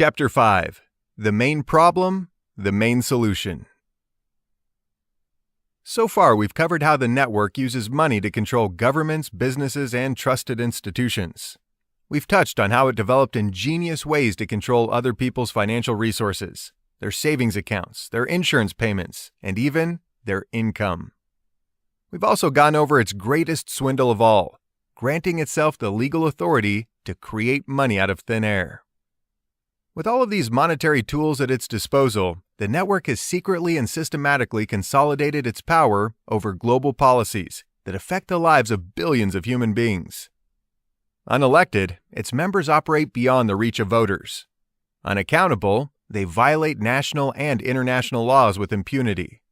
Chapter 5. The Main Problem, the Main Solution. So far, we've covered how the network uses money to control governments, businesses, and trusted institutions. We've touched on how it developed ingenious ways to control other people's financial resources, their savings accounts, their insurance payments, and even their income. We've also gone over its greatest swindle of all, granting itself the legal authority to create money out of thin air. With all of these monetary tools at its disposal, the network has secretly and systematically consolidated its power over global policies that affect the lives of billions of human beings. Unelected, its members operate beyond the reach of voters. Unaccountable, they violate national and international laws with impunity.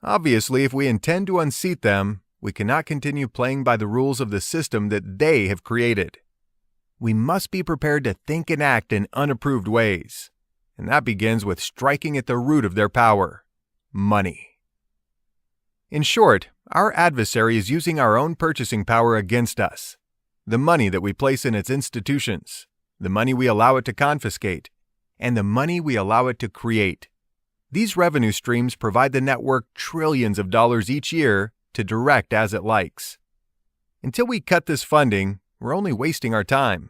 Obviously, if we intend to unseat them, we cannot continue playing by the rules of the system that they have created. We must be prepared to think and act in unapproved ways, and that begins with striking at the root of their power: money. In short, our adversary is using our own purchasing power against us. The money that we place in its institutions, the money we allow it to confiscate, and the money we allow it to create. These revenue streams provide the network trillions of dollars each year to direct as it likes. Until we cut this funding, we're only wasting our time.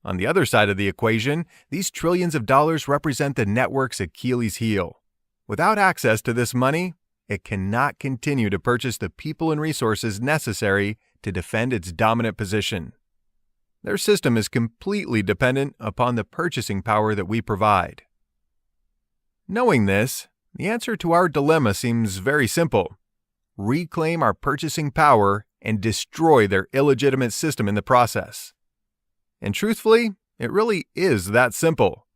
On the other side of the equation, these trillions of dollars represent the network's Achilles heel. Without access to this money, it cannot continue to purchase the people and resources necessary to defend its dominant position. Their system is completely dependent upon the purchasing power that we provide. Knowing this, the answer to our dilemma seems very simple: reclaim our purchasing power and destroy their illegitimate system in the process. And truthfully, it really is that simple.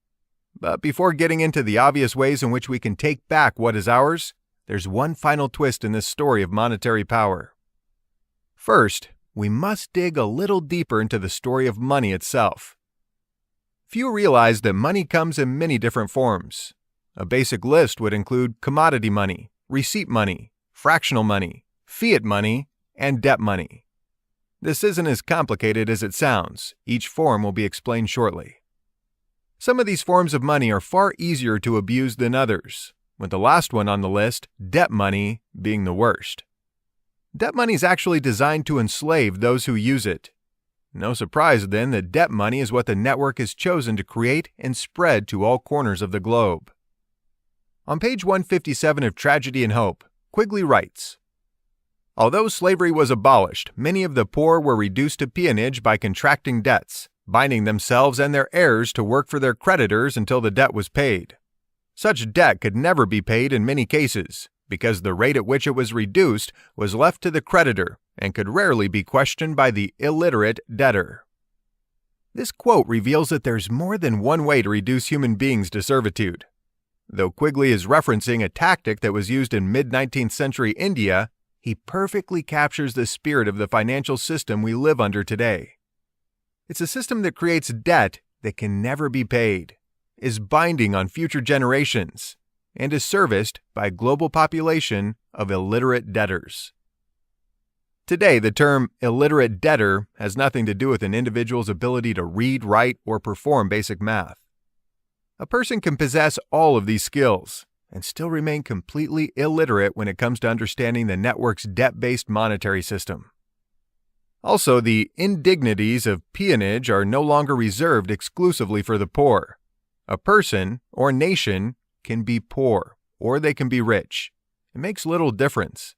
But before getting into the obvious ways in which we can take back what is ours, there's one final twist in this story of monetary power. First, we must dig a little deeper into the story of money itself. Few realize that money comes in many different forms. A basic list would include commodity money, receipt money, fractional money, fiat money, and debt money. This isn't as complicated as it sounds. Each form will be explained shortly. Some of these forms of money are far easier to abuse than others, with the last one on the list, debt money, being the worst. Debt money is actually designed to enslave those who use it. No surprise, then, that debt money is what the network has chosen to create and spread to all corners of the globe. On page 157 of Tragedy and Hope, Quigley writes, "Although slavery was abolished, many of the poor were reduced to peonage by contracting debts, binding themselves and their heirs to work for their creditors until the debt was paid. Such debt could never be paid in many cases, because the rate at which it was reduced was left to the creditor and could rarely be questioned by the illiterate debtor." This quote reveals that there's more than one way to reduce human beings to servitude. Though Quigley is referencing a tactic that was used in mid-19th century India, he perfectly captures the spirit of the financial system we live under today. It's a system that creates debt that can never be paid, is binding on future generations, and is serviced by a global population of illiterate debtors. Today, the term illiterate debtor has nothing to do with an individual's ability to read, write, or perform basic math. A person can possess all of these skills and still remain completely illiterate when it comes to understanding the network's debt-based monetary system. Also, the indignities of peonage are no longer reserved exclusively for the poor. A person or nation can be poor, or they can be rich. It makes little difference.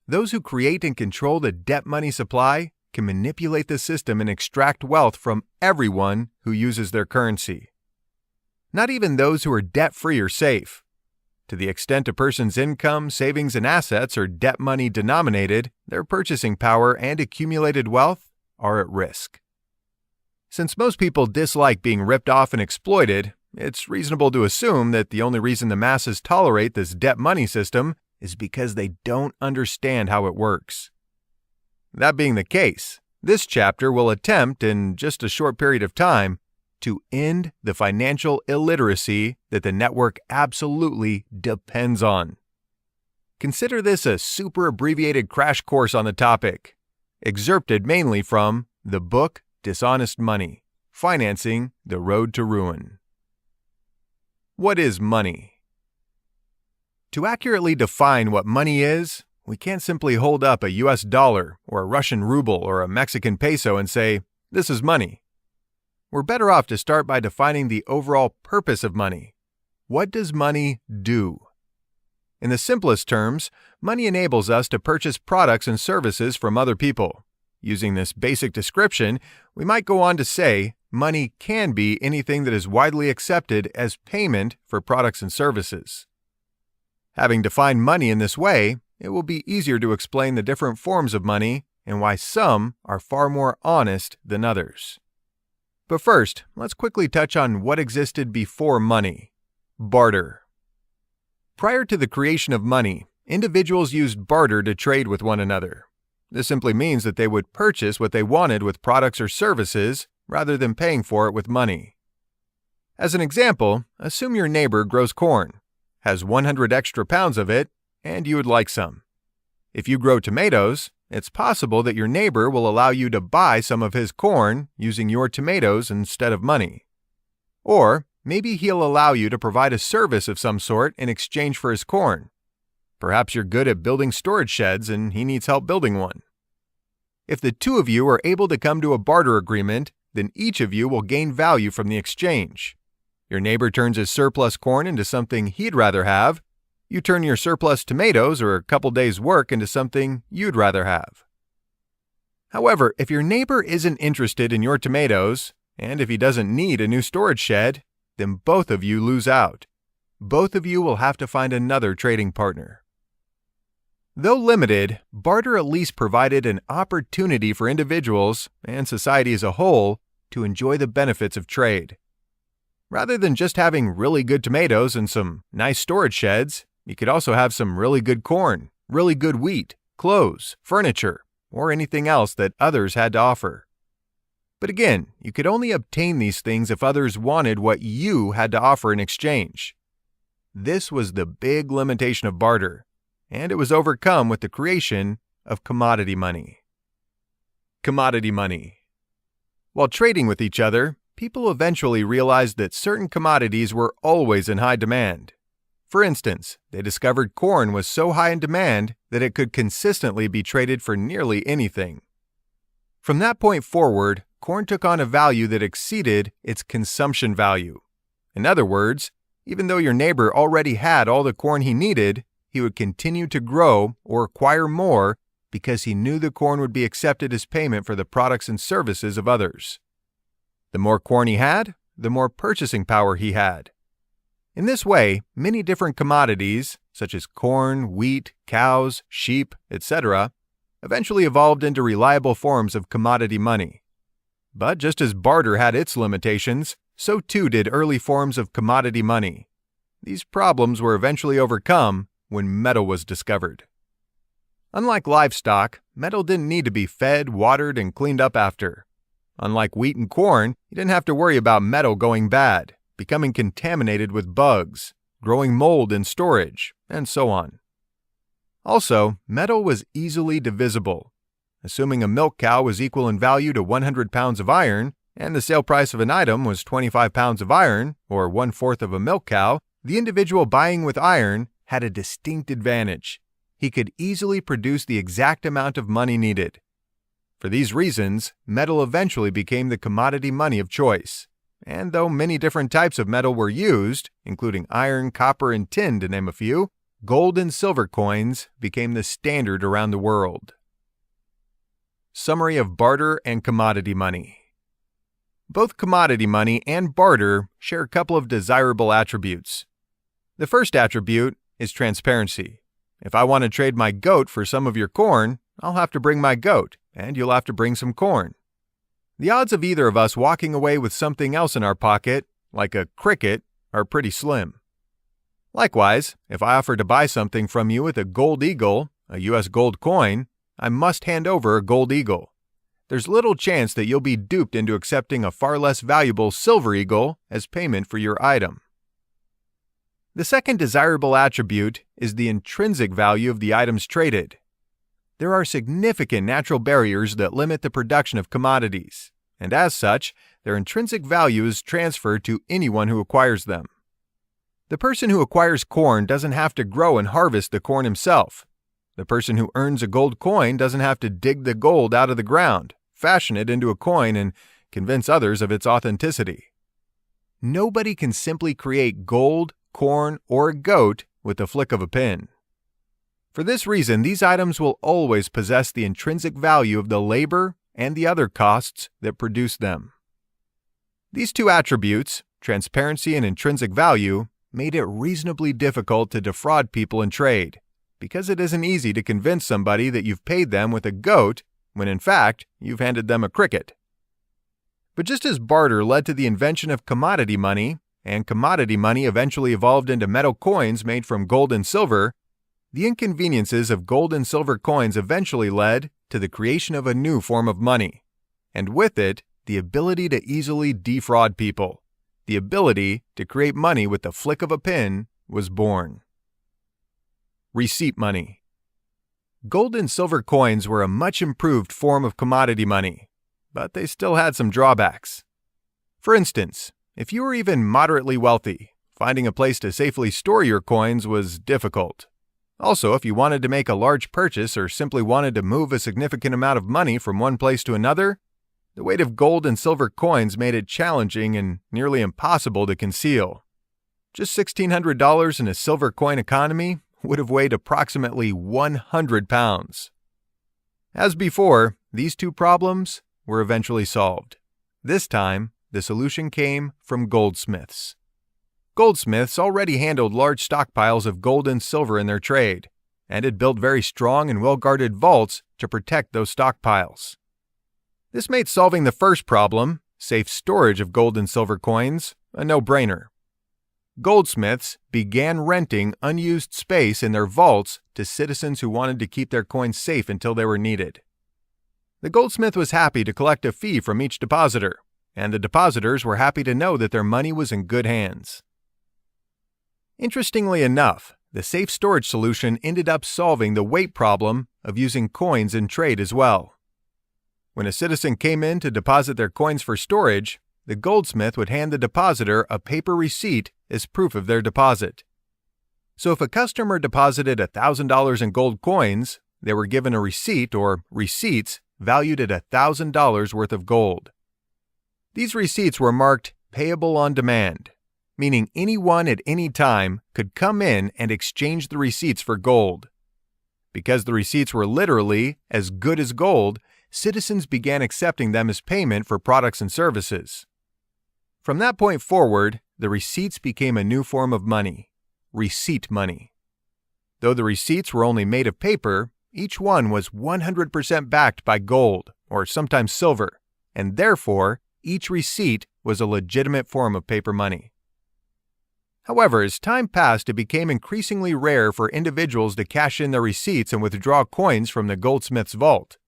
Those who create and control the debt money supply can manipulate the system and extract wealth from everyone who uses their currency. Not even those who are debt-free are safe. To the extent a person's income, savings, and assets are debt money denominated, their purchasing power and accumulated wealth are at risk. Since most people dislike being ripped off and exploited, it's reasonable to assume that the only reason the masses tolerate this debt money system is because they don't understand how it works. That being the case, this chapter will attempt, in just a short period of time, to end the financial illiteracy that the network absolutely depends on. Consider this a super abbreviated crash course on the topic, excerpted mainly from the book Dishonest Money, Financing the Road to Ruin. What is money? To accurately define what money is, we can't simply hold up a US dollar or a Russian ruble or a Mexican peso and say, "This is money." We're better off to start by defining the overall purpose of money. What does money do? In the simplest terms, money enables us to purchase products and services from other people. Using this basic description, we might go on to say money can be anything that is widely accepted as payment for products and services. Having defined money in this way, it will be easier to explain the different forms of money and why some are far more honest than others. But first, let's quickly touch on what existed before money: barter. Prior to the creation of money, individuals used barter to trade with one another. This simply means that they would purchase what they wanted with products or services rather than paying for it with money. As an example, assume your neighbor grows corn, has 100 extra pounds of it, and you would like some. If you grow tomatoes, it's possible that your neighbor will allow you to buy some of his corn using your tomatoes instead of money. Or maybe he'll allow you to provide a service of some sort in exchange for his corn. Perhaps you're good at building storage sheds and he needs help building one. If the two of you are able to come to a barter agreement, then each of you will gain value from the exchange. Your neighbor turns his surplus corn into something he'd rather have. You turn your surplus tomatoes or a couple days' work into something you'd rather have. However, if your neighbor isn't interested in your tomatoes, and if he doesn't need a new storage shed, then both of you lose out. Both of you will have to find another trading partner. Though limited, barter at least provided an opportunity for individuals and society as a whole to enjoy the benefits of trade. Rather than just having really good tomatoes and some nice storage sheds, you could also have some really good corn, really good wheat, clothes, furniture, or anything else that others had to offer. But again, you could only obtain these things if others wanted what you had to offer in exchange. This was the big limitation of barter, and it was overcome with the creation of commodity money. Commodity money. While trading with each other, people eventually realized that certain commodities were always in high demand. For instance, they discovered corn was so high in demand that it could consistently be traded for nearly anything. From that point forward, corn took on a value that exceeded its consumption value. In other words, even though your neighbor already had all the corn he needed, he would continue to grow or acquire more because he knew the corn would be accepted as payment for the products and services of others. The more corn he had, the more purchasing power he had. In this way, many different commodities, such as corn, wheat, cows, sheep, etc., eventually evolved into reliable forms of commodity money. But just as barter had its limitations, so too did early forms of commodity money. These problems were eventually overcome when metal was discovered. Unlike livestock, metal didn't need to be fed, watered, and cleaned up after. Unlike wheat and corn, you didn't have to worry about metal going bad, becoming contaminated with bugs, growing mold in storage, and so on. Also, metal was easily divisible. Assuming a milk cow was equal in value to 100 pounds of iron, and the sale price of an item was 25 pounds of iron, or 1/4 of a milk cow, the individual buying with iron had a distinct advantage. He could easily produce the exact amount of money needed. For these reasons, metal eventually became the commodity money of choice. And though many different types of metal were used, including iron, copper, and tin to name a few, gold and silver coins became the standard around the world. Summary of barter and commodity money. Both commodity money and barter share a couple of desirable attributes. The first attribute is transparency. If I want to trade my goat for some of your corn, I'll have to bring my goat, and you'll have to bring some corn. The odds of either of us walking away with something else in our pocket, like a cricket, are pretty slim. Likewise, if I offer to buy something from you with a gold eagle, a US gold coin, I must hand over a gold eagle. There's little chance that you'll be duped into accepting a far less valuable silver eagle as payment for your item. The second desirable attribute is the intrinsic value of the items traded. There are significant natural barriers that limit the production of commodities, and as such, their intrinsic value is transferred to anyone who acquires them. The person who acquires corn doesn't have to grow and harvest the corn himself. The person who earns a gold coin doesn't have to dig the gold out of the ground, fashion it into a coin, and convince others of its authenticity. Nobody can simply create gold, corn, or a goat with the flick of a pen. For this reason, these items will always possess the intrinsic value of the labor and the other costs that produce them. These two attributes, transparency and intrinsic value, made it reasonably difficult to defraud people in trade, because it isn't easy to convince somebody that you've paid them with a goat when in fact you've handed them a cricket. But just as barter led to the invention of commodity money, and commodity money eventually evolved into metal coins made from gold and silver, the inconveniences of gold and silver coins eventually led to the creation of a new form of money, and with it, the ability to easily defraud people. The ability to create money with the flick of a pen was born. Receipt money. Gold and silver coins were a much improved form of commodity money, but they still had some drawbacks. For instance, if you were even moderately wealthy, finding a place to safely store your coins was difficult. Also, if you wanted to make a large purchase or simply wanted to move a significant amount of money from one place to another, the weight of gold and silver coins made it challenging and nearly impossible to conceal. Just $1,600 in a silver coin economy would have weighed approximately 100 pounds. As before, these two problems were eventually solved. This time, the solution came from goldsmiths. Goldsmiths already handled large stockpiles of gold and silver in their trade, and had built very strong and well-guarded vaults to protect those stockpiles. This made solving the first problem, safe storage of gold and silver coins, a no-brainer. Goldsmiths began renting unused space in their vaults to citizens who wanted to keep their coins safe until they were needed. The goldsmith was happy to collect a fee from each depositor, and the depositors were happy to know that their money was in good hands. Interestingly enough, the safe storage solution ended up solving the weight problem of using coins in trade as well. When a citizen came in to deposit their coins for storage, the goldsmith would hand the depositor a paper receipt as proof of their deposit. So if a customer deposited $1,000 in gold coins, they were given a receipt or receipts valued at $1,000 worth of gold. These receipts were marked payable on demand, meaning anyone at any time could come in and exchange the receipts for gold. Because the receipts were literally as good as gold, citizens began accepting them as payment for products and services. From that point forward, the receipts became a new form of money, receipt money. Though the receipts were only made of paper, each one was 100% backed by gold, or sometimes silver, and therefore, each receipt was a legitimate form of paper money. However, as time passed, it became increasingly rare for individuals to cash in their receipts and withdraw coins from the goldsmith's vault.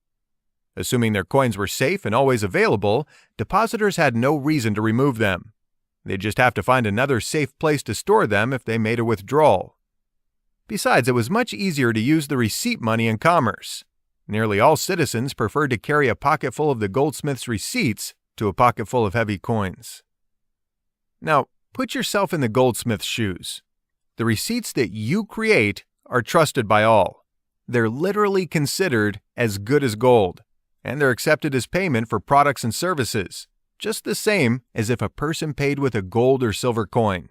Assuming their coins were safe and always available, depositors had no reason to remove them. They'd just have to find another safe place to store them if they made a withdrawal. Besides, it was much easier to use the receipt money in commerce. Nearly all citizens preferred to carry a pocket full of the goldsmith's receipts to a pocket full of heavy coins. Now, put yourself in the goldsmith's shoes. The receipts that you create are trusted by all. They're literally considered as good as gold, and they're accepted as payment for products and services, just the same as if a person paid with a gold or silver coin.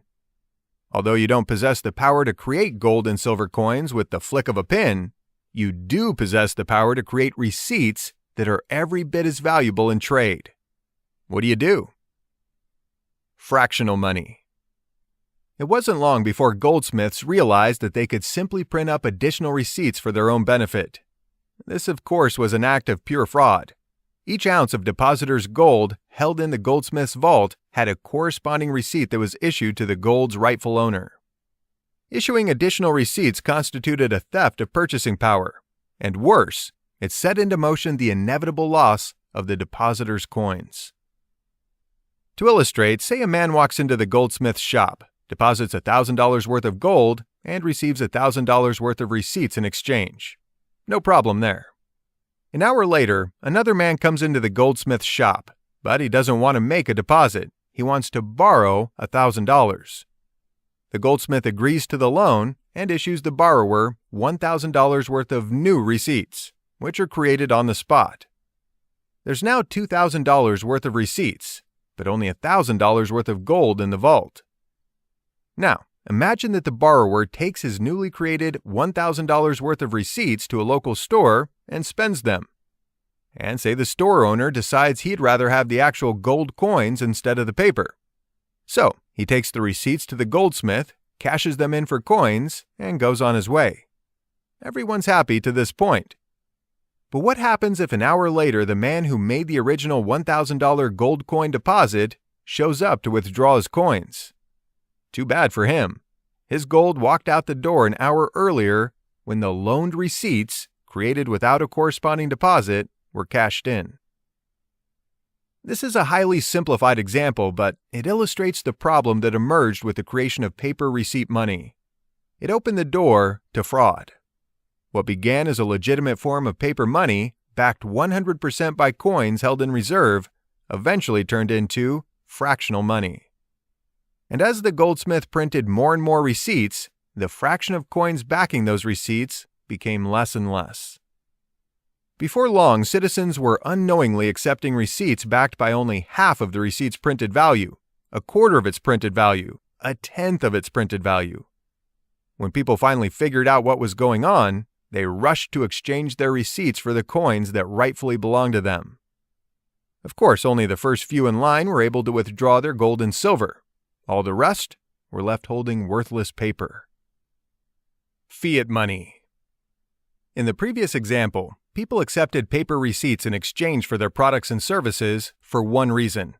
Although you don't possess the power to create gold and silver coins with the flick of a pen, you do possess the power to create receipts that are every bit as valuable in trade. What do? Fractional money. It wasn't long before goldsmiths realized that they could simply print up additional receipts for their own benefit. This, of course, was an act of pure fraud. Each ounce of depositor's gold held in the goldsmith's vault had a corresponding receipt that was issued to the gold's rightful owner. Issuing additional receipts constituted a theft of purchasing power, and worse, it set into motion the inevitable loss of the depositor's coins. To illustrate, say a man walks into the goldsmith's shop, deposits $1,000 worth of gold, and receives $1,000 worth of receipts in exchange. No problem there. An hour later, another man comes into the goldsmith's shop, But he doesn't want to make a deposit. He wants to borrow $1,000. The goldsmith agrees to the loan and issues the borrower $1,000 worth of new receipts, which are created on the spot. There's now $2,000 worth of receipts, but only $1,000 worth of gold in the vault. Now, imagine that the borrower takes his newly created $1,000 worth of receipts to a local store and spends them. And say the store owner decides he'd rather have the actual gold coins instead of the paper. So, he takes the receipts to the goldsmith, cashes them in for coins, and goes on his way. Everyone's happy to this point. But what happens if an hour later the man who made the original $1,000 gold coin deposit shows up to withdraw his coins? Too bad for him. His gold walked out the door an hour earlier when the loaned receipts, created without a corresponding deposit, were cashed in. This is a highly simplified example, but it illustrates the problem that emerged with the creation of paper receipt money. It opened the door to fraud. What began as a legitimate form of paper money, backed 100% by coins held in reserve, eventually turned into fractional money. And as the goldsmith printed more and more receipts, the fraction of coins backing those receipts became less and less. Before long, citizens were unknowingly accepting receipts backed by only half of the receipt's printed value, a quarter of its printed value, a tenth of its printed value. When people finally figured out what was going on, they rushed to exchange their receipts for the coins that rightfully belonged to them. Of course, only the first few in line were able to withdraw their gold and silver. All the rest were left holding worthless paper. Fiat money. In the previous example, people accepted paper receipts in exchange for their products and services for one reason.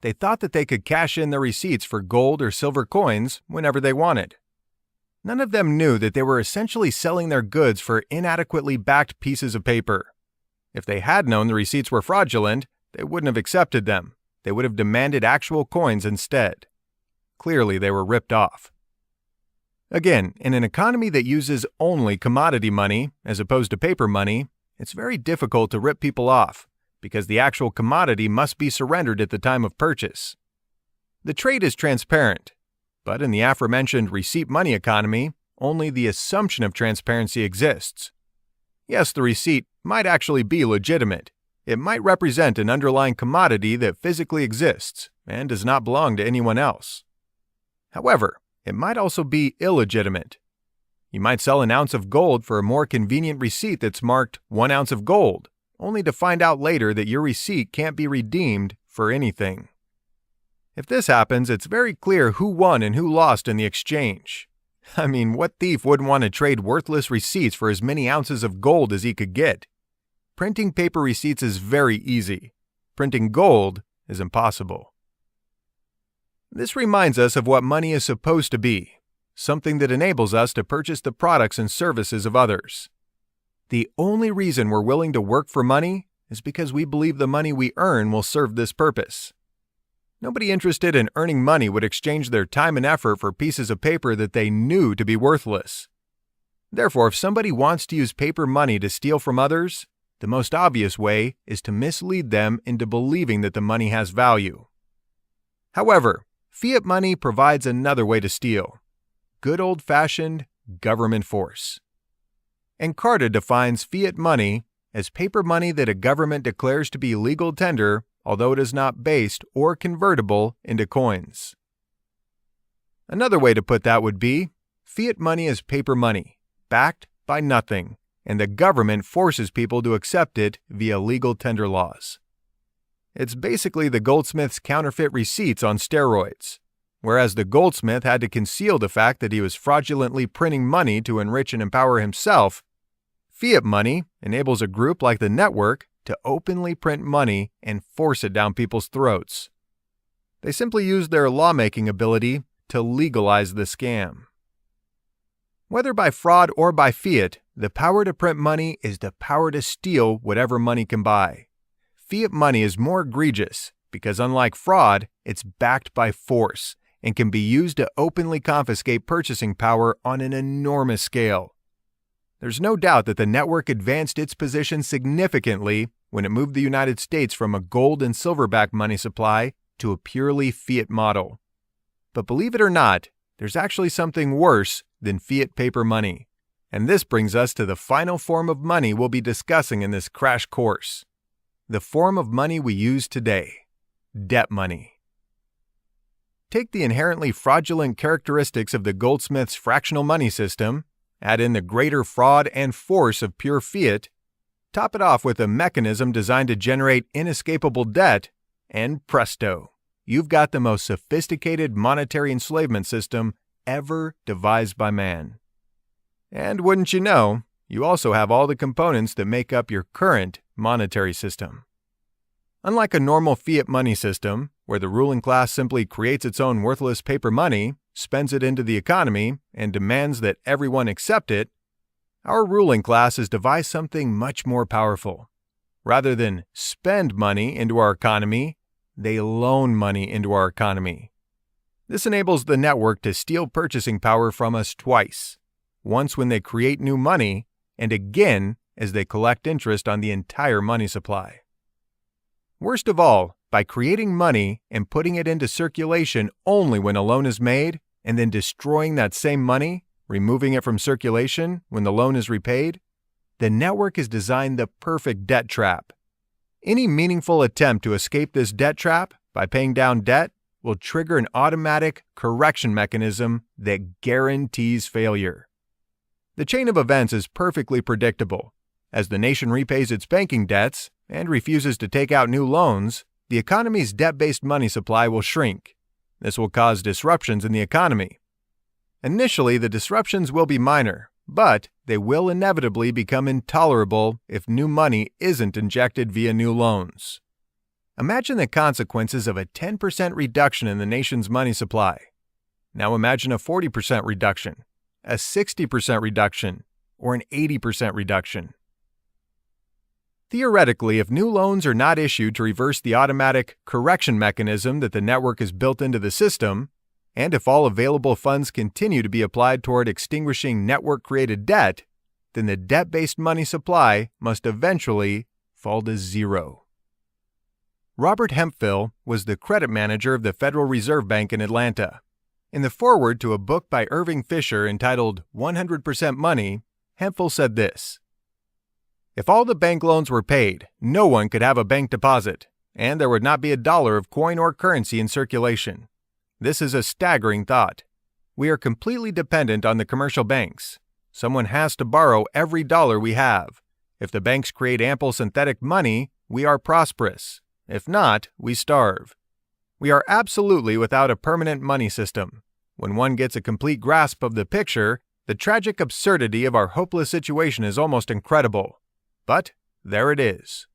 They thought that they could cash in their receipts for gold or silver coins whenever they wanted. None of them knew that they were essentially selling their goods for inadequately backed pieces of paper. If they had known the receipts were fraudulent, they wouldn't have accepted them. They would have demanded actual coins instead. Clearly, they were ripped off. Again, in an economy that uses only commodity money as opposed to paper money, it's very difficult to rip people off because the actual commodity must be surrendered at the time of purchase. The trade is transparent, but in the aforementioned receipt money economy, only the assumption of transparency exists. Yes, the receipt might actually be legitimate. It might represent an underlying commodity that physically exists and does not belong to anyone else. However, it might also be illegitimate. You might sell an ounce of gold for a more convenient receipt that's marked 1 ounce of gold, only to find out later that your receipt can't be redeemed for anything. If this happens, it's very clear who won and who lost in the exchange. I mean, what thief wouldn't want to trade worthless receipts for as many ounces of gold as he could get? Printing paper receipts is very easy. Printing gold is impossible. This reminds us of what money is supposed to be, something that enables us to purchase the products and services of others. The only reason we're willing to work for money is because we believe the money we earn will serve this purpose. Nobody interested in earning money would exchange their time and effort for pieces of paper that they knew to be worthless. Therefore, if somebody wants to use paper money to steal from others, the most obvious way is to mislead them into believing that the money has value. However, fiat money provides another way to steal: good old-fashioned government force. Encarta defines fiat money as paper money that a government declares to be legal tender, although it is not based or convertible into coins. Another way to put that would be, fiat money is paper money, backed by nothing, and the government forces people to accept it via legal tender laws. It's basically the goldsmith's counterfeit receipts on steroids. Whereas the goldsmith had to conceal the fact that he was fraudulently printing money to enrich and empower himself, fiat money enables a group like the network to openly print money and force it down people's throats. They simply use their lawmaking ability to legalize the scam. Whether by fraud or by fiat, the power to print money is the power to steal whatever money can buy. Fiat money is more egregious because, unlike fraud, it's backed by force and can be used to openly confiscate purchasing power on an enormous scale. There's no doubt that the network advanced its position significantly when it moved the United States from a gold and silver-backed money supply to a purely fiat model. But believe it or not, there's actually something worse than fiat paper money. And this brings us to the final form of money we'll be discussing in this crash course. The form of money we use today, debt money. Take the inherently fraudulent characteristics of the goldsmith's fractional money system, add in the greater fraud and force of pure fiat, top it off with a mechanism designed to generate inescapable debt, and presto, you've got the most sophisticated monetary enslavement system ever devised by man. And wouldn't you know, you also have all the components that make up your current monetary system. Unlike a normal fiat money system, where the ruling class simply creates its own worthless paper money, spends it into the economy, and demands that everyone accept it, our ruling class has devised something much more powerful. Rather than spend money into our economy, they loan money into our economy. This enables the network to steal purchasing power from us twice. Once when they create new money, and again as they collect interest on the entire money supply. Worst of all, by creating money and putting it into circulation only when a loan is made, and then destroying that same money, removing it from circulation when the loan is repaid, the network has designed the perfect debt trap. Any meaningful attempt to escape this debt trap by paying down debt will trigger an automatic correction mechanism that guarantees failure. The chain of events is perfectly predictable. As the nation repays its banking debts and refuses to take out new loans, the economy's debt-based money supply will shrink. This will cause disruptions in the economy. Initially, the disruptions will be minor, but they will inevitably become intolerable if new money isn't injected via new loans. Imagine the consequences of a 10% reduction in the nation's money supply. Now imagine a 40% reduction, a 60% reduction, or an 80% reduction. Theoretically, if new loans are not issued to reverse the automatic correction mechanism that the network has built into the system, and if all available funds continue to be applied toward extinguishing network-created debt, then the debt-based money supply must eventually fall to zero. Robert Hemphill was the credit manager of the Federal Reserve Bank in Atlanta. In the foreword to a book by Irving Fisher entitled 100% Money, Hemphill said this: "If all the bank loans were paid, no one could have a bank deposit, and there would not be a dollar of coin or currency in circulation. This is a staggering thought. We are completely dependent on the commercial banks. Someone has to borrow every dollar we have. If the banks create ample synthetic money, we are prosperous. If not, we starve. We are absolutely without a permanent money system. When one gets a complete grasp of the picture, the tragic absurdity of our hopeless situation is almost incredible. But there it is."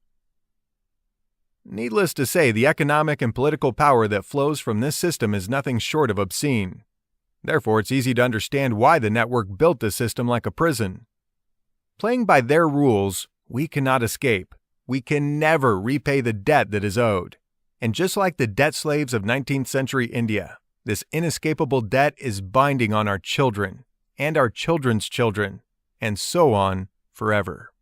Needless to say, the economic and political power that flows from this system is nothing short of obscene. Therefore, it's easy to understand why the network built this system like a prison. Playing by their rules, we cannot escape. We can never repay the debt that is owed. And just like the debt slaves of 19th century India, this inescapable debt is binding on our children, and our children's children, and so on forever.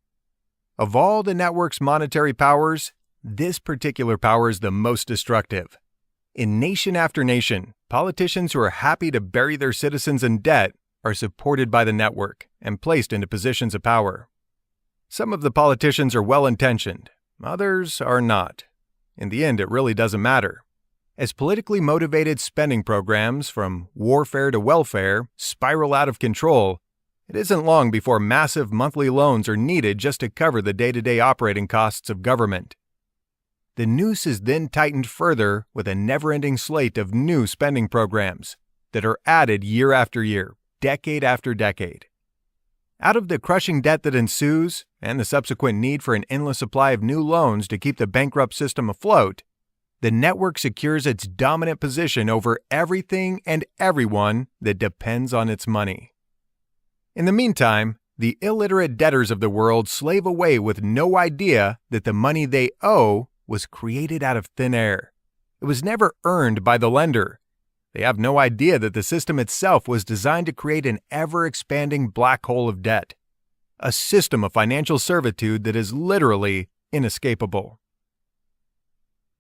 Of all the network's monetary powers, this particular power is the most destructive. In nation after nation, politicians who are happy to bury their citizens in debt are supported by the network and placed into positions of power. Some of the politicians are well-intentioned, others are not. In the end, it really doesn't matter. As politically motivated spending programs, from warfare to welfare, spiral out of control, it isn't long before massive monthly loans are needed just to cover the day-to-day operating costs of government. The noose is then tightened further with a never-ending slate of new spending programs that are added year after year, decade after decade. Out of the crushing debt that ensues, and the subsequent need for an endless supply of new loans to keep the bankrupt system afloat, the network secures its dominant position over everything and everyone that depends on its money. In the meantime, the illiterate debtors of the world slave away with no idea that the money they owe was created out of thin air. It was never earned by the lender. They have no idea that the system itself was designed to create an ever-expanding black hole of debt. a system of financial servitude that is literally inescapable.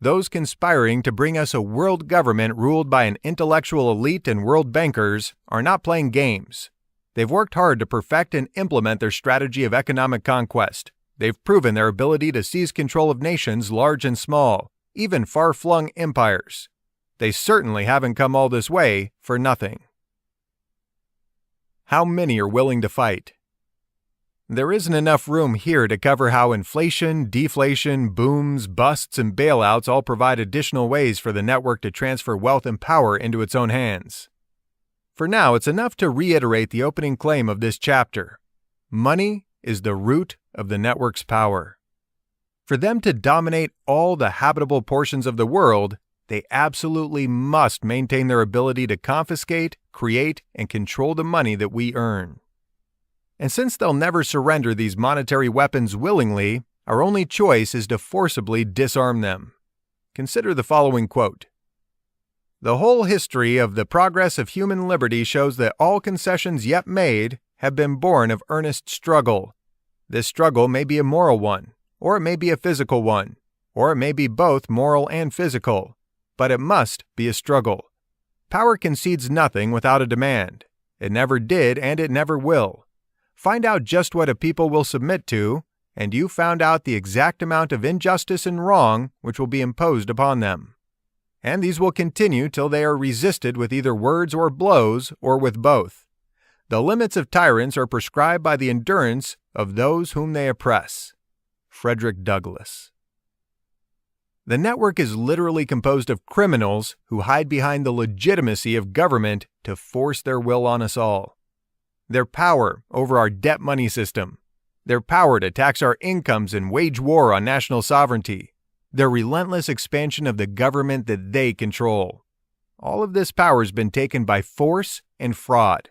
Those conspiring to bring us a world government ruled by an intellectual elite and world bankers are not playing games. They've worked hard to perfect and implement their strategy of economic conquest. They've proven their ability to seize control of nations large and small, even far-flung empires. They certainly haven't come all this way for nothing. How many are willing to fight? There isn't enough room here to cover how inflation, deflation, booms, busts, and bailouts all provide additional ways for the network to transfer wealth and power into its own hands. For now, it's enough to reiterate the opening claim of this chapter. Money is the root of the network's power. For them to dominate all the habitable portions of the world, they absolutely must maintain their ability to confiscate, create, and control the money that we earn. And since they'll never surrender these monetary weapons willingly, our only choice is to forcibly disarm them. Consider the following quote. "The whole history of the progress of human liberty shows that all concessions yet made have been born of earnest struggle. This struggle may be a moral one, or it may be a physical one, or it may be both moral and physical, but it must be a struggle. Power concedes nothing without a demand. It never did, and it never will. Find out just what a people will submit to, and you found out the exact amount of injustice and wrong which will be imposed upon them. And these will continue till they are resisted with either words or blows, or with both. The limits of tyrants are prescribed by the endurance of those whom they oppress." Frederick Douglass. The network is literally composed of criminals who hide behind the legitimacy of government to force their will on us all. Their power over our debt money system, their power to tax our incomes and wage war on national sovereignty, their relentless expansion of the government that they control. All of this power has been taken by force and fraud.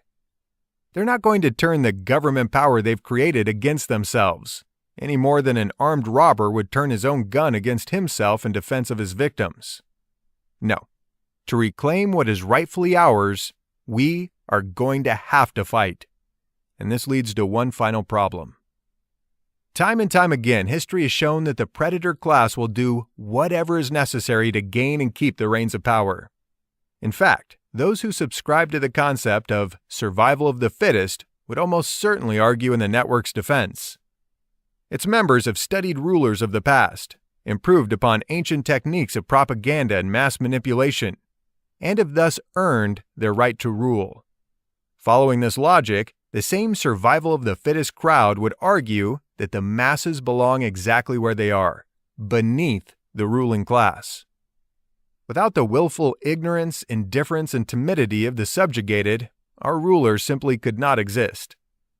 They're not going to turn the government power they've created against themselves, any more than an armed robber would turn his own gun against himself in defense of his victims. No. To reclaim what is rightfully ours, we are going to have to fight. And this leads to one final problem. Time and time again, history has shown that the predator class will do whatever is necessary to gain and keep the reins of power. In fact, those who subscribe to the concept of survival of the fittest would almost certainly argue in the network's defense. Its members have studied rulers of the past, improved upon ancient techniques of propaganda and mass manipulation, and have thus earned their right to rule. Following this logic, the same survival of the fittest crowd would argue that the masses belong exactly where they are, beneath the ruling class. Without the willful ignorance, indifference, and timidity of the subjugated, our rulers simply could not exist.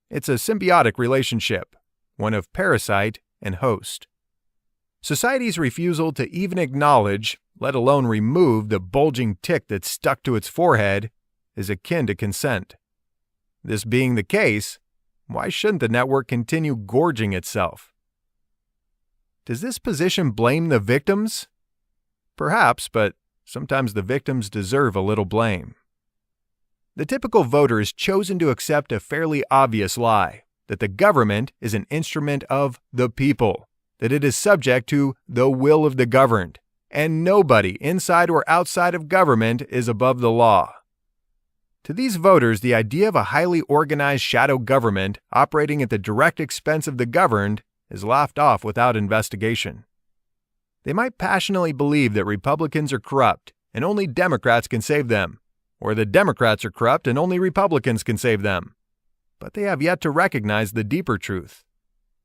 It's a symbiotic relationship, one of parasite and host. Society's refusal to even acknowledge, let alone remove, the bulging tick that's stuck to its forehead is akin to consent. This being the case, why shouldn't the network continue gorging itself? Does this position blame the victims? Perhaps, but sometimes the victims deserve a little blame. The typical voter is chosen to accept a fairly obvious lie, that the government is an instrument of the people, that it is subject to the will of the governed, and nobody inside or outside of government is above the law. To these voters, the idea of a highly organized shadow government operating at the direct expense of the governed is laughed off without investigation. They might passionately believe that Republicans are corrupt and only Democrats can save them, or that Democrats are corrupt and only Republicans can save them. But they have yet to recognize the deeper truth.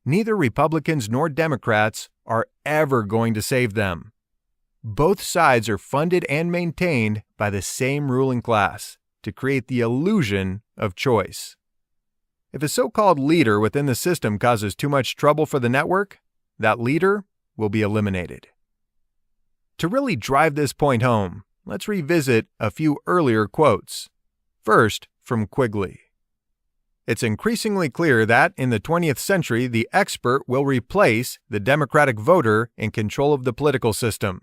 Neither Republicans nor Democrats are ever going to save them. Both sides are funded and maintained by the same ruling class to create the illusion of choice. If a so-called leader within the system causes too much trouble for the network, that leader will be eliminated. To really drive this point home, let's revisit a few earlier quotes. First, from Quigley. It's increasingly clear that, in the 20th century, the expert will replace the democratic voter in control of the political system.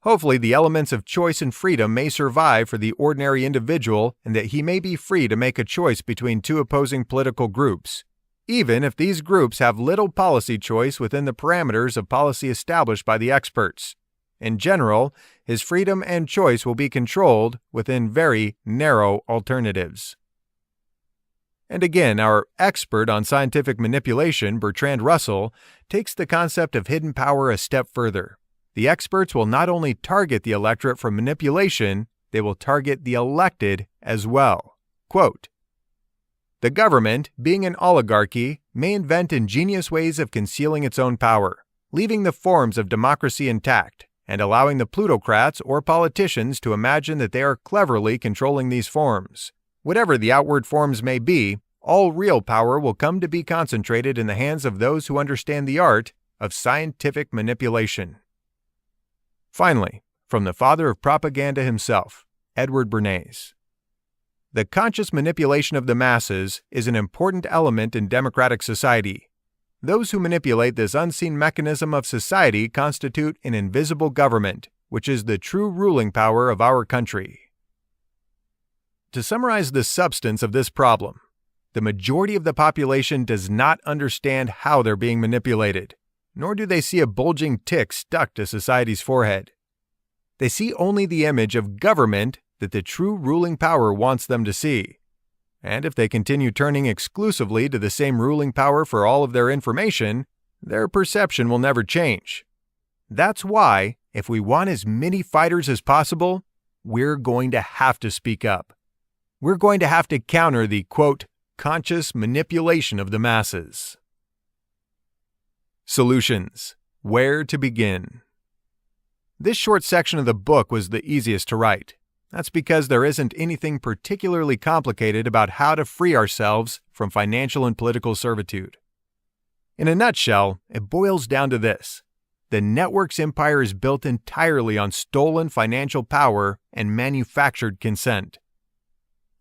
Hopefully, the elements of choice and freedom may survive for the ordinary individual and that he may be free to make a choice between two opposing political groups, even if these groups have little policy choice within the parameters of policy established by the experts. In general, his freedom and choice will be controlled within very narrow alternatives. And again, our expert on scientific manipulation, Bertrand Russell, takes the concept of hidden power a step further. The experts will not only target the electorate for manipulation, they will target the elected as well. Quote, "The government, being an oligarchy, may invent ingenious ways of concealing its own power, leaving the forms of democracy intact, and allowing the plutocrats or politicians to imagine that they are cleverly controlling these forms. Whatever the outward forms may be, all real power will come to be concentrated in the hands of those who understand the art of scientific manipulation." Finally, from the father of propaganda himself, Edward Bernays. The conscious manipulation of the masses is an important element in democratic society. Those who manipulate this unseen mechanism of society constitute an invisible government, which is the true ruling power of our country. To summarize the substance of this problem, the majority of the population does not understand how they're being manipulated, nor do they see a bulging tick stuck to society's forehead. They see only the image of government that the true ruling power wants them to see. And if they continue turning exclusively to the same ruling power for all of their information, their perception will never change. That's why, if we want as many fighters as possible, we're going to have to speak up. We're going to have to counter the, quote, conscious manipulation of the masses. Solutions. Where to begin? This short section of the book was the easiest to write. That's because there isn't anything particularly complicated about how to free ourselves from financial and political servitude. In a nutshell, it boils down to this. The network's empire is built entirely on stolen financial power and manufactured consent.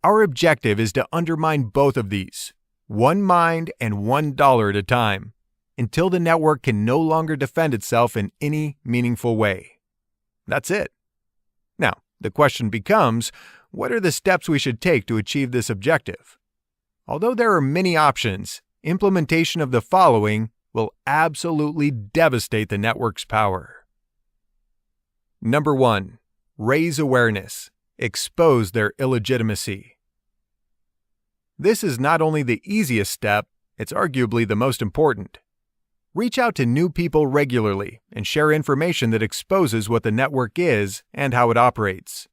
Our objective is to undermine both of these, one mind and $1 at a time, until the network can no longer defend itself in any meaningful way. That's it. Now, the question becomes, what are the steps we should take to achieve this objective? Although there are many options, implementation of the following will absolutely devastate the network's power. Number 1. Raise awareness. Expose their illegitimacy. This is not only the easiest step, it's arguably the most important. Reach out to new people regularly and share information that exposes what the network is and how it operates.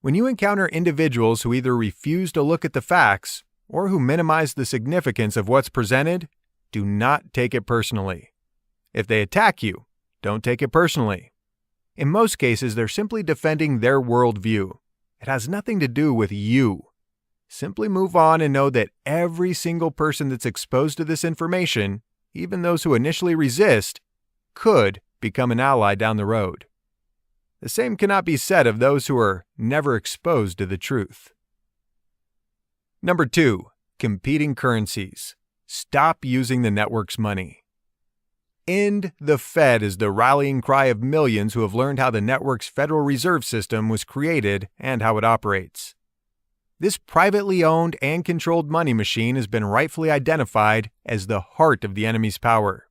When you encounter individuals who either refuse to look at the facts or who minimize the significance of what's presented, do not take it personally. If they attack you, don't take it personally. In most cases, they're simply defending their worldview. It has nothing to do with you. Simply move on and know that every single person that's exposed to this information, even those who initially resist, could become an ally down the road. The same cannot be said of those who are never exposed to the truth. Number 2. Competing currencies. Stop using the network's money. End the Fed is the rallying cry of millions who have learned how the network's Federal Reserve System was created and how it operates. This privately owned and controlled money machine has been rightfully identified as the heart of the enemy's power.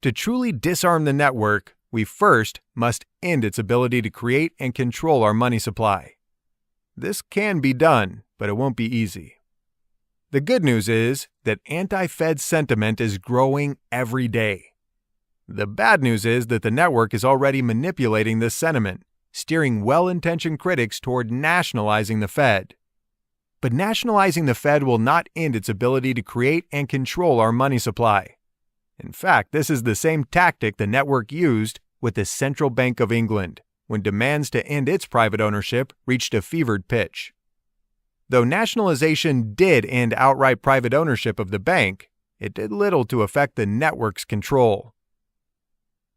To truly disarm the network, we first must end its ability to create and control our money supply. This can be done, but it won't be easy. The good news is that anti-Fed sentiment is growing every day. The bad news is that the network is already manipulating this sentiment, steering well-intentioned critics toward nationalizing the Fed. But nationalizing the Fed will not end its ability to create and control our money supply. In fact, this is the same tactic the network used with the Central Bank of England when demands to end its private ownership reached a fevered pitch. Though nationalization did end outright private ownership of the bank, it did little to affect the network's control.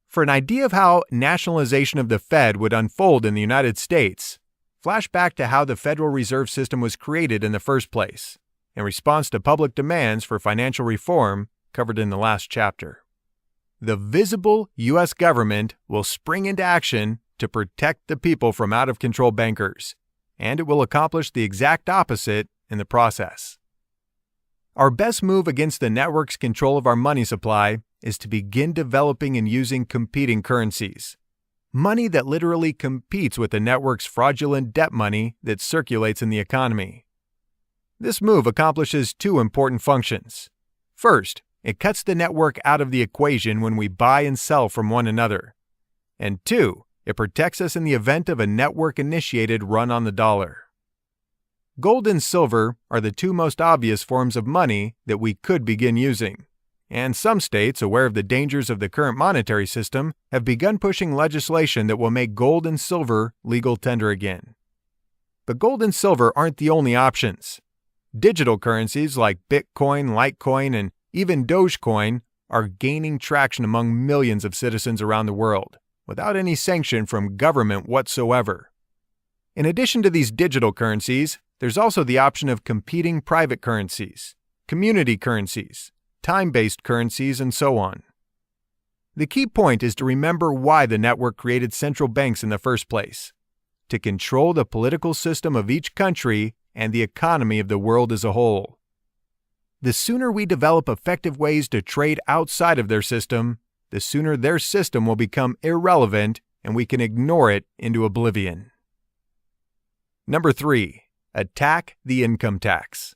For an idea of how nationalization of the Fed would unfold in the United States, flash back to how the Federal Reserve System was created in the first place, in response to public demands for financial reform covered in the last chapter. The visible U.S. government will spring into action to protect the people from out-of-control bankers, and it will accomplish the exact opposite in the process. Our best move against the network's control of our money supply is to begin developing and using competing currencies. Money that literally competes with the network's fraudulent debt money that circulates in the economy. This move accomplishes two important functions. First, it cuts the network out of the equation when we buy and sell from one another. And two, it protects us in the event of a network-initiated run on the dollar. Gold and silver are the two most obvious forms of money that we could begin using, and some states, aware of the dangers of the current monetary system, have begun pushing legislation that will make gold and silver legal tender again. But gold and silver aren't the only options. Digital currencies like Bitcoin, Litecoin, and even Dogecoin are gaining traction among millions of citizens around the world, without any sanction from government whatsoever. In addition to these digital currencies, there's also the option of competing private currencies, community currencies, time-based currencies, and so on. The key point is to remember why the network created central banks in the first place: to control the political system of each country and the economy of the world as a whole. The sooner we develop effective ways to trade outside of their system, the sooner their system will become irrelevant and we can ignore it into oblivion. Number 3. Attack the income tax.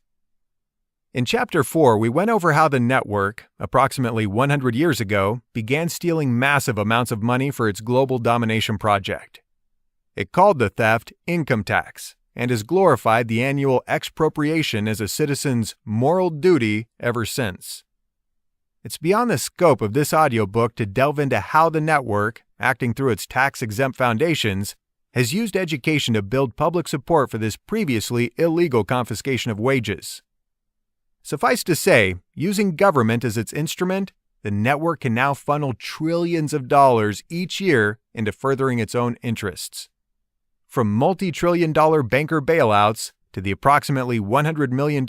In Chapter 4, we went over how the network, approximately 100 years ago, began stealing massive amounts of money for its global domination project. It called the theft income tax and has glorified the annual expropriation as a citizen's moral duty ever since. It's beyond the scope of this audiobook to delve into how the network, acting through its tax-exempt foundations, has used education to build public support for this previously illegal confiscation of wages. Suffice to say, using government as its instrument, the network can now funnel trillions of dollars each year into furthering its own interests. From multi-trillion-dollar banker bailouts to the approximately $100 million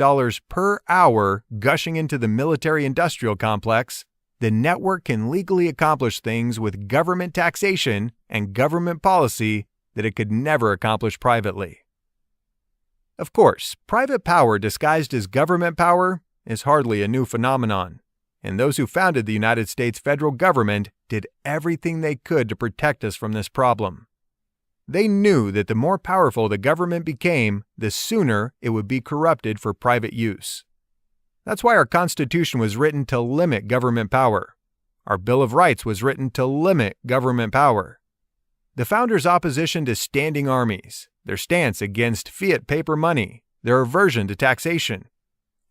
per hour gushing into the military-industrial complex, the network can legally accomplish things with government taxation and government policy that it could never accomplish privately. Of course, private power disguised as government power is hardly a new phenomenon, and those who founded the United States federal government did everything they could to protect us from this problem. They knew that the more powerful the government became, the sooner it would be corrupted for private use. That's why our Constitution was written to limit government power. Our Bill of Rights was written to limit government power. The founders' opposition to standing armies, their stance against fiat paper money, their aversion to taxation,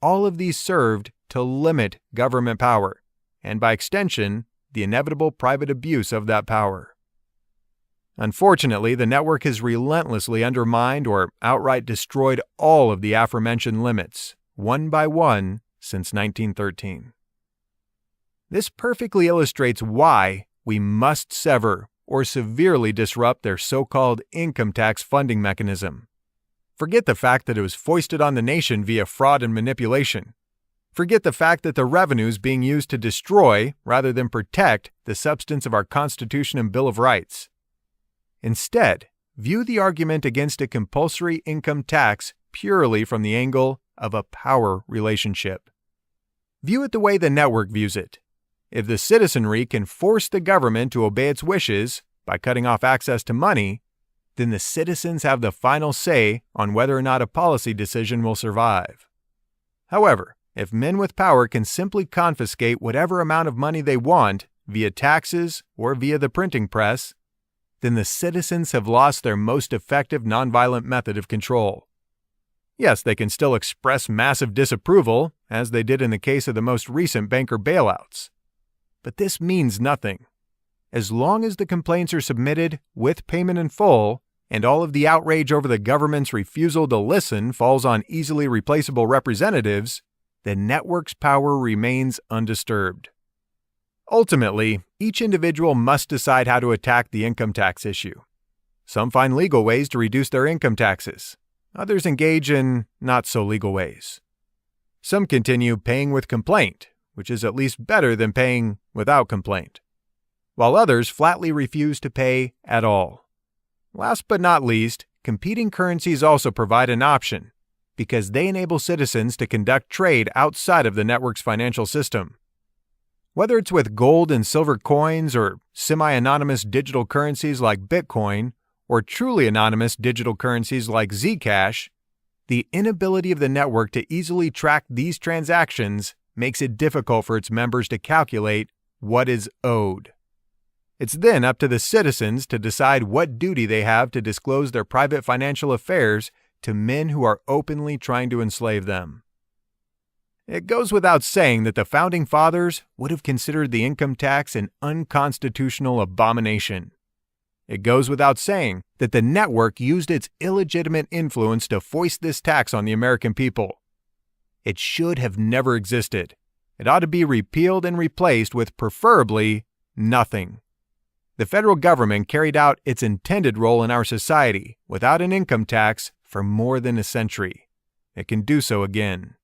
all of these served to limit government power, and by extension, the inevitable private abuse of that power. Unfortunately, the network has relentlessly undermined or outright destroyed all of the aforementioned limits, one by one, since 1913. This perfectly illustrates why we must sever or severely disrupt their so-called income tax funding mechanism. Forget the fact that it was foisted on the nation via fraud and manipulation. Forget the fact that the revenue is being used to destroy, rather than protect, the substance of our Constitution and Bill of Rights. Instead, view the argument against a compulsory income tax purely from the angle of a power relationship. View it the way the network views it. If the citizenry can force the government to obey its wishes by cutting off access to money, then the citizens have the final say on whether or not a policy decision will survive. However, if men with power can simply confiscate whatever amount of money they want via taxes or via the printing press, then the citizens have lost their most effective nonviolent method of control. Yes, they can still express massive disapproval, as they did in the case of the most recent banker bailouts. But this means nothing. As long as the complaints are submitted with payment in full, and all of the outrage over the government's refusal to listen falls on easily replaceable representatives, the network's power remains undisturbed. Ultimately, each individual must decide how to attack the income tax issue. Some find legal ways to reduce their income taxes. Others engage in not-so-legal ways. Some continue paying with complaint, which is at least better than paying without complaint, while others flatly refuse to pay at all. Last but not least, competing currencies also provide an option. because they enable citizens to conduct trade outside of the network's financial system. Whether it's with gold and silver coins or semi-anonymous digital currencies like Bitcoin or truly anonymous digital currencies like Zcash, the inability of the network to easily track these transactions makes it difficult for its members to calculate what is owed. It's then up to the citizens to decide what duty they have to disclose their private financial affairs to men who are openly trying to enslave them. It goes without saying that the Founding Fathers would have considered the income tax an unconstitutional abomination. It goes without saying that the network used its illegitimate influence to foist this tax on the American people. It should have never existed. It ought to be repealed and replaced with preferably nothing. The federal government carried out its intended role in our society without an income tax for more than a century. It can do so again.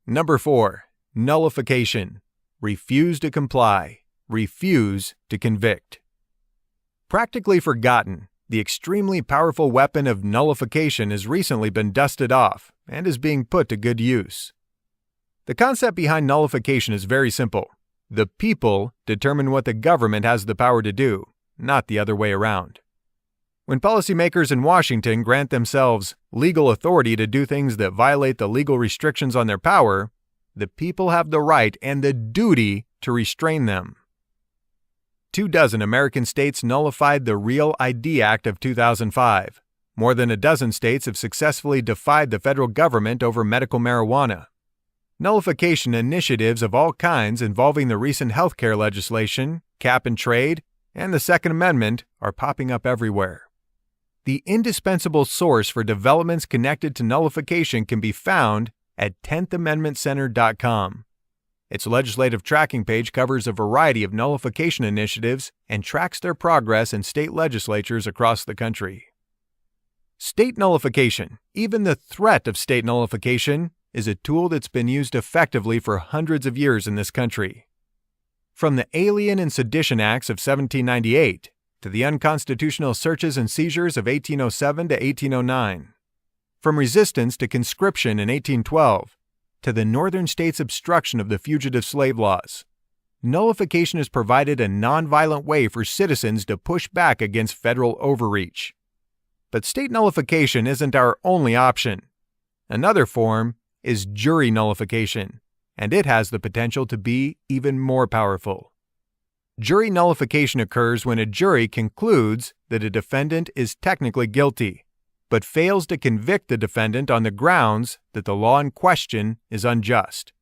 Number 4. Nullification. Refuse to comply. Refuse to convict. Practically forgotten, the extremely powerful weapon of nullification has recently been dusted off and is being put to good use. The concept behind nullification is very simple. The people determine what the government has the power to do, not the other way around. When policymakers in Washington grant themselves legal authority to do things that violate the legal restrictions on their power, the people have the right and the duty to restrain them. 24 American states nullified the Real ID Act of 2005. More than a dozen states have successfully defied the federal government over medical marijuana. Nullification initiatives of all kinds involving the recent healthcare legislation, cap and trade, and the Second Amendment are popping up everywhere. The indispensable source for developments connected to nullification can be found at 10thamendmentcenter.com. Its legislative tracking page covers a variety of nullification initiatives and tracks their progress in state legislatures across the country. State nullification, even the threat of state nullification, is a tool that's been used effectively for hundreds of years in this country. From the Alien and Sedition Acts of 1798 to the unconstitutional searches and seizures of 1807 to 1809, from resistance to conscription in 1812 to the Northern states' obstruction of the fugitive slave laws, nullification has provided a nonviolent way for citizens to push back against federal overreach. But state nullification isn't our only option. Another form is jury nullification, and it has the potential to be even more powerful. Jury nullification occurs when a jury concludes that a defendant is technically guilty, but fails to convict the defendant on the grounds that the law in question is unjust.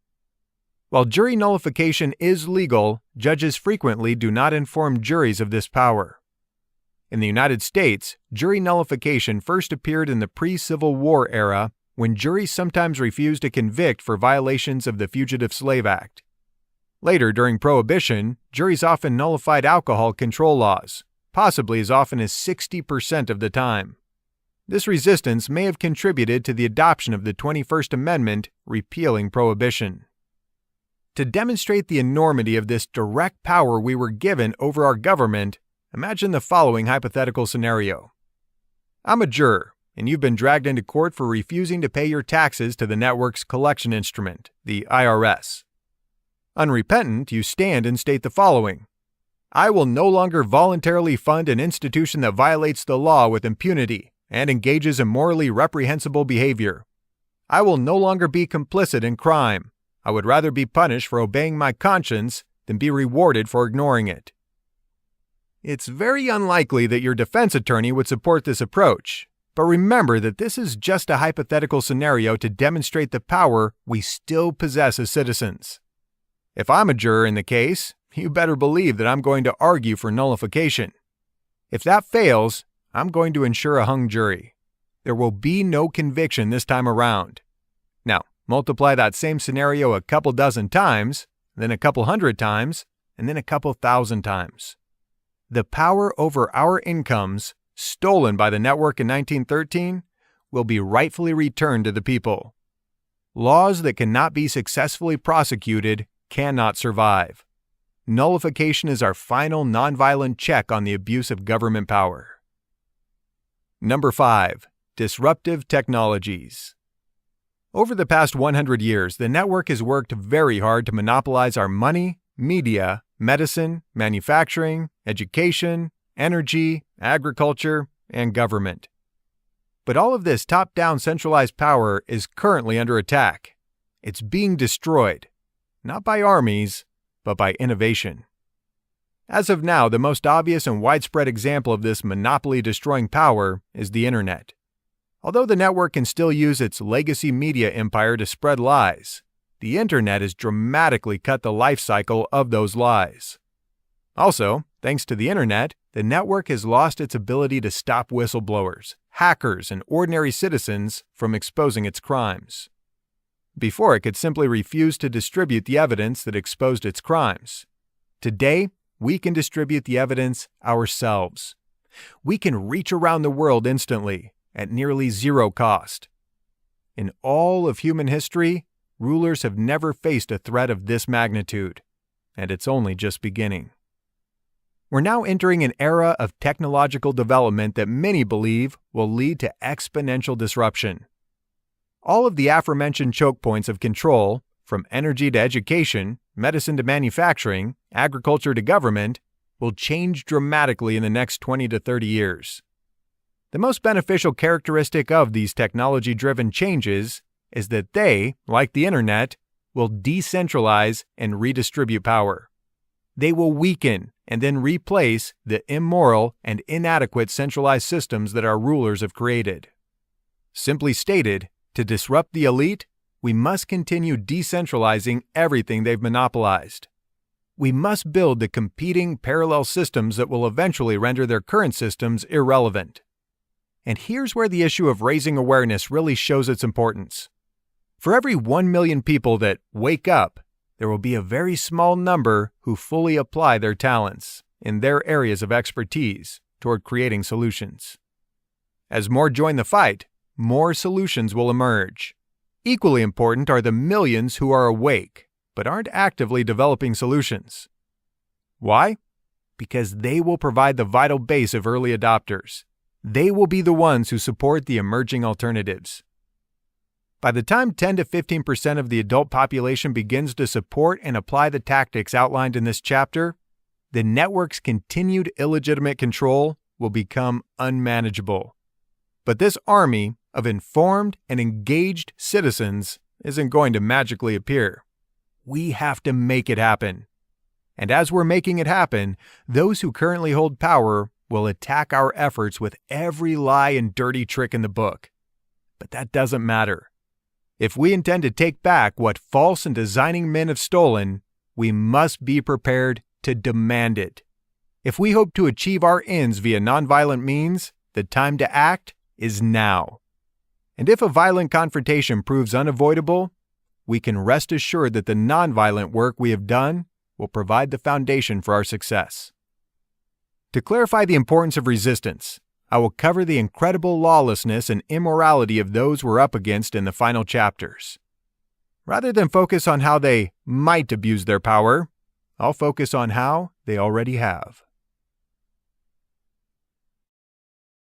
While jury nullification is legal, judges frequently do not inform juries of this power. In the United States, jury nullification first appeared in the pre-Civil War era when juries sometimes refused to convict for violations of the Fugitive Slave Act. Later, during Prohibition, juries often nullified alcohol control laws, possibly as often as 60% of the time. This resistance may have contributed to the adoption of the 21st Amendment repealing Prohibition. To demonstrate the enormity of this direct power we were given over our government, imagine the following hypothetical scenario. I'm a juror, and you've been dragged into court for refusing to pay your taxes to the network's collection instrument, the IRS. Unrepentant, you stand and state the following. I will no longer voluntarily fund an institution that violates the law with impunity and engages in morally reprehensible behavior. I will no longer be complicit in crime. I would rather be punished for obeying my conscience than be rewarded for ignoring it. It's very unlikely that your defense attorney would support this approach, but remember that this is just a hypothetical scenario to demonstrate the power we still possess as citizens. If I'm a juror in the case, you better believe that I'm going to argue for nullification. If that fails, I'm going to ensure a hung jury. There will be no conviction this time around. Now, multiply that same scenario a couple dozen times, then a couple hundred times, and then a couple thousand times. The power over our incomes, stolen by the network in 1913, will be rightfully returned to the people. Laws that cannot be successfully prosecuted cannot survive. Nullification is our final nonviolent check on the abuse of government power. Number 5. Disruptive technologies. Over the past 100 years, the network has worked very hard to monopolize our money, media, medicine, manufacturing, education, energy, agriculture, and government. But all of this top-down centralized power is currently under attack. It's being destroyed, not by armies, but by innovation. As of now, the most obvious and widespread example of this monopoly-destroying power is the Internet. Although the network can still use its legacy media empire to spread lies, the Internet has dramatically cut the life cycle of those lies. Also, thanks to the Internet, the network has lost its ability to stop whistleblowers, hackers, and ordinary citizens from exposing its crimes. Before, it could simply refuse to distribute the evidence that exposed its crimes. Today, we can distribute the evidence ourselves. We can reach around the world instantly, at nearly zero cost. In all of human history, rulers have never faced a threat of this magnitude, and it's only just beginning. We're now entering an era of technological development that many believe will lead to exponential disruption. All of the aforementioned choke points of control, from energy to education, medicine to manufacturing, agriculture to government, will change dramatically in the next 20 to 30 years. The most beneficial characteristic of these technology-driven changes is that they, like the Internet, will decentralize and redistribute power. They will weaken and then replace the immoral and inadequate centralized systems that our rulers have created. Simply stated, to disrupt the elite, we must continue decentralizing everything they've monopolized. We must build the competing parallel systems that will eventually render their current systems irrelevant. And here's where the issue of raising awareness really shows its importance. For every 1 million people that wake up, there will be a very small number who fully apply their talents in their areas of expertise toward creating solutions. As more join the fight, more solutions will emerge. Equally important are the millions who are awake but aren't actively developing solutions. Why? Because they will provide the vital base of early adopters. They will be the ones who support the emerging alternatives. By the time 10 to 15% of the adult population begins to support and apply the tactics outlined in this chapter, the network's continued illegitimate control will become unmanageable. But this army of informed and engaged citizens isn't going to magically appear. We have to make it happen. And as we're making it happen, those who currently hold power will attack our efforts with every lie and dirty trick in the book. But that doesn't matter. If we intend to take back what false and designing men have stolen, we must be prepared to demand it. If we hope to achieve our ends via nonviolent means, the time to act is now. And if a violent confrontation proves unavoidable, we can rest assured that the nonviolent work we have done will provide the foundation for our success. To clarify the importance of resistance, I will cover the incredible lawlessness and immorality of those we're up against in the final chapters. Rather than focus on how they might abuse their power, I'll focus on how they already have.